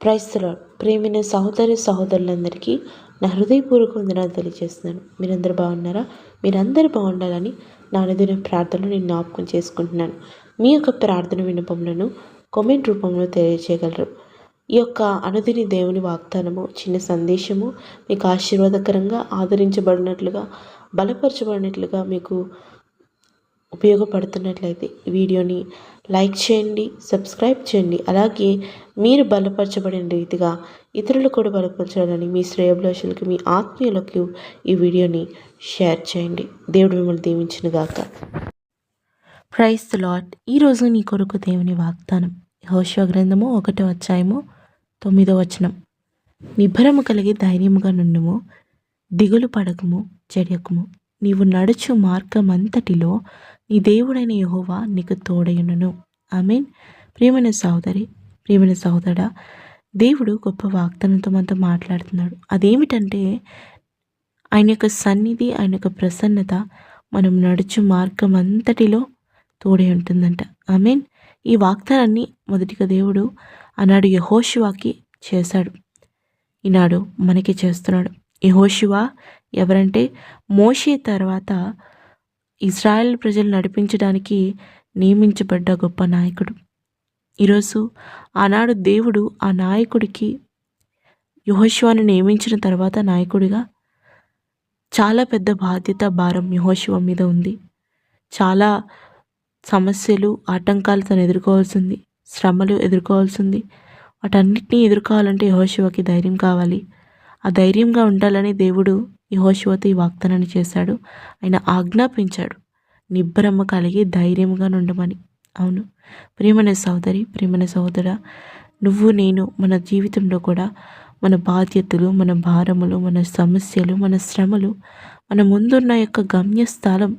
Praise the lord. ప్రియమైన సహోదరులందరికీ నా హృదయపూర్వక వందనాలు తెలియజేస్తున్నాను. మీరందరూ బాగున్నారా? మీరందరూ బాగుండాలని నా అనుదిన ప్రార్థనలు నేను జ్ఞాపకం చేసుకుంటున్నాను. మీ యొక్క ప్రార్థన విన్నపములను కామెంట్ రూపంలో తెలియజేయగలరు. ఈ యొక్క అనుదిన దేవుని వాగ్దానము, చిన్న సందేశము మీకు ఆశీర్వాదకరంగా ఆదరించబడినట్లుగా, బలపరచబడినట్లుగా మీకు ఉపయోగపడుతున్నట్లయితే ఈ వీడియోని లైక్ చేయండి, సబ్స్క్రైబ్ చేయండి. అలాగే మీరు బలపరచబడిన రీతిగా ఇతరులు కూడా బలపరచాలని మీ శ్రేయోభిలాషులకు, మీ ఆత్మీయులకు ఈ వీడియోని షేర్ చేయండి. దేవుడు మిమ్మల్ని దీవించునుగాక. Praise the Lord. ఈరోజు నీ కొరకు దేవుని వాగ్దానం యెహోషువ గ్రంథము 1వ అధ్యాయము 9వ వచనం. నిబ్బరము కలిగి ధైర్యముగా నుండుము, దిగులు పడకము, చెడియకుము. నీవు నడుచు మార్గమంతటిలో నీ దేవుడైన యెహోవా నీకు తోడయుండును. ఆమేన్. ప్రియమైన సహోదరి, ప్రియమైన సహోదరా, దేవుడు గొప్ప వాగ్దానంతో మనతో మాట్లాడుతున్నాడు. అదేమిటంటే ఆయన యొక్క సన్నిధి, ఆయన యొక్క ప్రసన్నత మనం నడుచు మార్గం అంతటిలో తోడే ఉంటుందంట. ఆమేన్. ఈ వాగ్దానాన్ని మొదటిగా దేవుడు ఆనాడు యెహోషువకి చేశాడు, ఈనాడు మనకి చేస్తున్నాడు. యెహోషువ ఎవరంటే మోషే తర్వాత ఇజ్రాయెల్ ప్రజలు నడిపించడానికి నియమించబడ్డ గొప్ప నాయకుడు. ఈరోజు ఆనాడు దేవుడు ఆ నాయకుడికి యెహోషువను నియమించిన తర్వాత నాయకుడిగా చాలా పెద్ద బాధ్యత, భారం యెహోషువ మీద ఉంది. చాలా సమస్యలు, ఆటంకాలు తను ఎదుర్కోవాల్సింది, శ్రమలు ఎదుర్కోవాల్సింది. వాటన్నిటినీ ఎదుర్కోవాలంటే యెహోషువకి ధైర్యం కావాలి. ఆ ధైర్యంగా ఉండాలని దేవుడు యెహోషువతో ఈ వాగ్దానాన్ని చేశాడు. ఆయన ఆజ్ఞాపించాడు, నిబ్బరము కలిగి ధైర్యంగా ఉండమని. అవును ప్రియమైన సహోదరి, ప్రియమైన సహోదరా, నువ్వు నేను మన జీవితంలో కూడా మన బాధ్యతలు, మన భారములు, మన సమస్యలు, మన శ్రమలు, మన ముందున్న యొక్క గమ్యస్థానం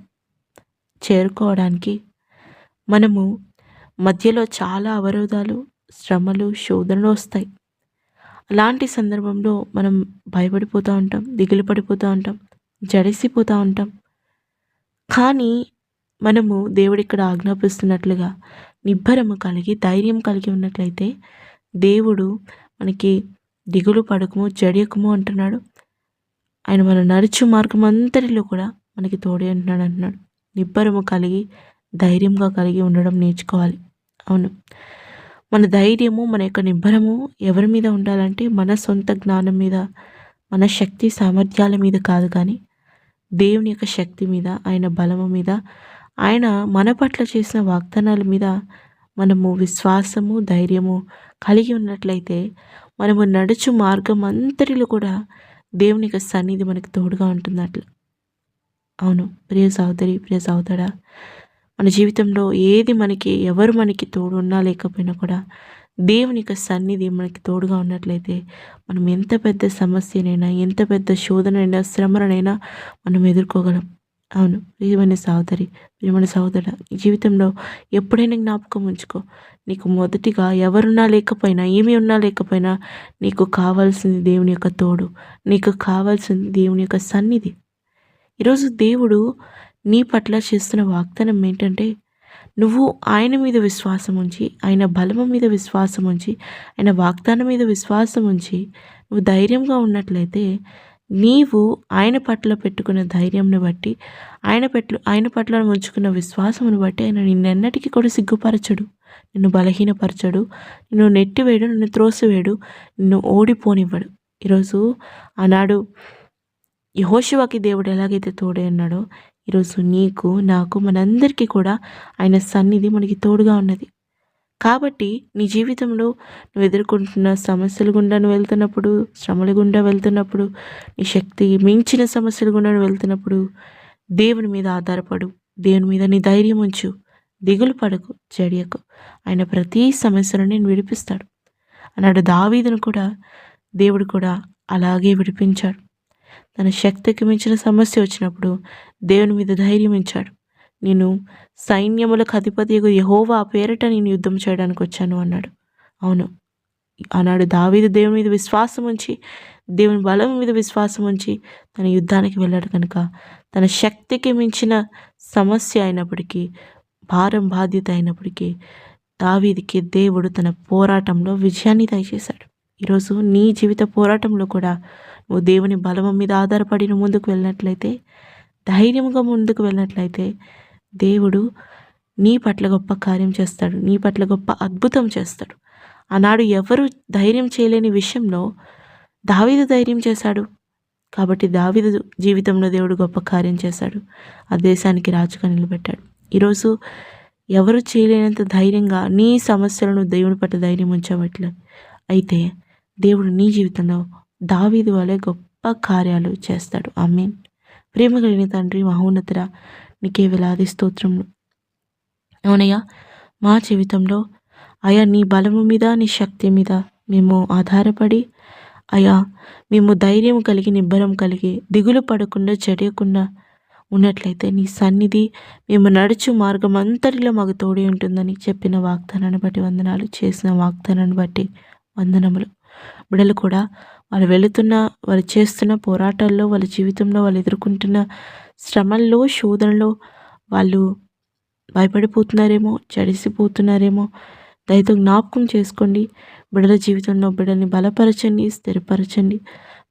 చేరుకోవడానికి మనము మధ్యలో చాలా అవరోధాలు, శ్రమలు, శోధనలు వస్తాయి. అలాంటి సందర్భంలో మనం భయపడిపోతూ ఉంటాం, దిగులు పడిపోతూ ఉంటాం, జడిసిపోతూ ఉంటాం. కానీ మనము దేవుడు ఇక్కడ ఆజ్ఞాపిస్తున్నట్లుగా నిబ్బరము కలిగి ధైర్యం కలిగి ఉన్నట్లయితే దేవుడు మనకి దిగులు పడకము, జడియకము అంటున్నాడు. ఆయన మన నడుచు మార్గం అంతటిలో కూడా మనకి తోడే అంటున్నాడు. నిబ్బరము కలిగి ధైర్యంగా కలిగి ఉండడం నేర్చుకోవాలి. అవును, మన ధైర్యము, మన యొక్క నిబ్బరము ఎవరి మీద ఉండాలంటే మన సొంత జ్ఞానం మీద, మన శక్తి సామర్థ్యాల మీద కాదు, కానీ దేవుని యొక్క శక్తి మీద, ఆయన బలము మీద, ఆయన మన పట్ల చేసిన వాగ్దానాల మీద మనము విశ్వాసము, ధైర్యము కలిగి ఉన్నట్లయితే మనము నడుచు మార్గం అంతటిలో కూడా దేవుని యొక్క సన్నిధి మనకి తోడుగా ఉంటున్నట్లు. అవును ప్రియ సహోదరి, ప్రియ సహోదరా, మన జీవితంలో ఏది మనకి, ఎవరు మనకి తోడు ఉన్నా లేకపోయినా కూడా దేవుని యొక్క సన్నిధి మనకి తోడుగా ఉన్నట్లయితే మనం ఎంత పెద్ద సమస్యనైనా, ఎంత పెద్ద శోధనైనా, శ్రమనైనా మనం ఎదుర్కోగలం. అవును ప్రియమైన సహోదరి, ప్రియమైన సహోదరా, ఈ జీవితంలో ఎప్పుడైనా జ్ఞాపకం ఉంచుకో, నీకు మొదటిగా ఎవరున్నా లేకపోయినా, ఏమి ఉన్నా లేకపోయినా నీకు కావాల్సింది దేవుని యొక్క తోడు, నీకు కావాల్సింది దేవుని యొక్క సన్నిధి. ఈరోజు దేవుడు నీ పట్ల చేస్తున్న వాగ్దానం ఏంటంటే, నువ్వు ఆయన మీద విశ్వాసం ఉంచి, ఆయన బలము మీద విశ్వాసం ఉంచి, ఆయన వాగ్దానం మీద విశ్వాసం ఉంచి నువ్వు ధైర్యంగా ఉన్నట్లయితే నీవు ఆయన పట్ల పెట్టుకున్న ధైర్యంను బట్టి, ఆయన పట్ల ఉంచుకున్న విశ్వాసమును బట్టి ఆయన నిన్నెన్నటికీ కూడా సిగ్గుపరచడు, నిన్ను బలహీనపరచడు, నిన్ను నెట్టివేయడు, నిన్ను త్రోసివేయడు, నిన్ను ఓడిపోనివ్వడు. ఈరోజు ఆనాడు యెహోషువకి దేవుడు ఎలాగైతే తోడే ఉన్నాడో, ఈరోజు నీకు, నాకు, మనందరికీ కూడా ఆయన సన్నిధి మనకి తోడుగా ఉన్నది. కాబట్టి నీ జీవితంలో నువ్వు ఎదుర్కొంటున్న సమస్యల గుండా నువ్వు వెళ్తున్నప్పుడు, శ్రమల గుండా వెళ్తున్నప్పుడు, నీ శక్తి మించిన సమస్యల గుండా నువ్వు వెళ్తున్నప్పుడు దేవుని మీద ఆధారపడు, దేవుని మీద నీ ధైర్యం ఉంచు, దిగులు పడకు, జడియకు. ఆయన ప్రతి సమస్యను నేను విడిపిస్తాడు. అన్నాడు దావీదును కూడా దేవుడు కూడా అలాగే విడిపించాడు. తన శక్తికి మించిన సమస్య వచ్చినప్పుడు దేవుని మీద ధైర్యం ఇచ్చాడు. నేను సైన్యములకు అధిపతియగు యెహోవా పేరిట నేను యుద్ధం చేయడానికి వచ్చాను అన్నాడు. అవును, ఆనాడు దావీదు దేవుని మీద విశ్వాసం ఉంచి, దేవుని బలం మీద విశ్వాసం ఉంచి తన యుద్ధానికి వెళ్ళాడు కనుక తన శక్తికి మించిన సమస్య అయినప్పటికీ, భారం బాధ్యత అయినప్పటికీ దావీదుకి దేవుడు తన పోరాటంలో విజయాన్ని దయచేశాడు. ఈరోజు నీ జీవిత పోరాటంలో కూడా నువ్వు దేవుని బలము మీద ఆధారపడి నువ్వు ముందుకు వెళ్ళినట్లయితే, ధైర్యంగా ముందుకు వెళ్ళినట్లయితే దేవుడు నీ పట్ల గొప్ప కార్యం చేస్తాడు. నీ పట్ల గొప్ప అద్భుతం చేస్తాడు. ఆనాడు ఎవరు ధైర్యం చేయలేని విషయంలో దావీదు ధైర్యం చేశాడు. కాబట్టి దావీదు జీవితంలో దేవుడు గొప్ప కార్యం చేశాడు. ఆ దేశానికి రాజుగా నిలబెట్టాడు. ఈరోజు ఎవరు చేయలేనంత ధైర్యంగా నీ సమస్యలను దేవుని పట్ల ధైర్యం ఉంచవట్లే అయితే దేవుడు నీ జీవితంలో దావీదు వలె గొప్ప కార్యాలు చేస్తాడు. ఆమేన్. ప్రేమ కలిగిన తండ్రి, మహోన్నతుడా, నీకే వేలాది స్తోత్రములు. అవునయ్యా, మా జీవితంలో అయా నీ బలము మీద, నీ శక్తి మీద మేము ఆధారపడి అయా మేము ధైర్యం కలిగి, నిబ్బరం కలిగి, దిగులు పడకుండా, జడియకుండా ఉన్నట్లయితే నీ సన్నిధి మేము నడుచు మార్గం అంతటిలో మాకు తోడి ఉంటుందని చెప్పిన వాగ్దానాన్ని బట్టి వందనాలు. చేసిన వాగ్దానాన్ని బట్టి వందనములు. బిడ్డలు కూడా వాళ్ళు వెళుతున్న, వాళ్ళు చేస్తున్న పోరాటాల్లో, వాళ్ళ జీవితంలో వాళ్ళు ఎదుర్కొంటున్న శ్రమల్లో, శోధనలో వాళ్ళు భయపడిపోతున్నారేమో, జడిసిపోతున్నారేమో, దయతో జ్ఞాపకం చేసుకోండి. బిడ్డల జీవితంలో బిడ్డల్ని బలపరచండి, స్థిరపరచండి.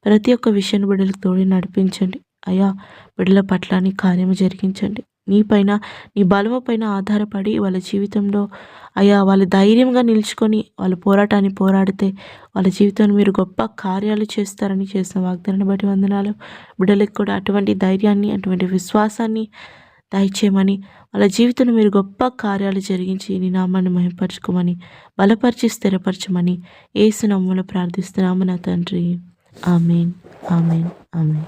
ప్రతి ఒక్క విషయాన్ని బిడ్డలకు తోడి నడిపించండి. అయ్యా, బిడ్డల పట్ల నీ కార్యము జరిగించండి. నీ పైన, నీ బలము పైన ఆధారపడి వాళ్ళ జీవితంలో అయ్యా వాళ్ళు ధైర్యంగా నిలుచుకొని వాళ్ళ పోరాటాన్ని పోరాడితే వాళ్ళ జీవితంలో మీరు గొప్ప కార్యాలు చేస్తారని చేసిన వాగ్దానాన్ని బట్టి వందనాలు. బిడ్డలకు కూడా అటువంటి ధైర్యాన్ని, అటువంటి విశ్వాసాన్ని దయచేయమని, వాళ్ళ జీవితంలో మీరు గొప్ప కార్యాలు జరిగించి నీ నామాన్ని మహిమపరచుకోమని, బలపరిచి స్థిరపరచమని యేసు నామములో ప్రార్థిస్తున్నాము నా తండ్రి. ఆమేన్, ఆమేన్, ఆమేన్.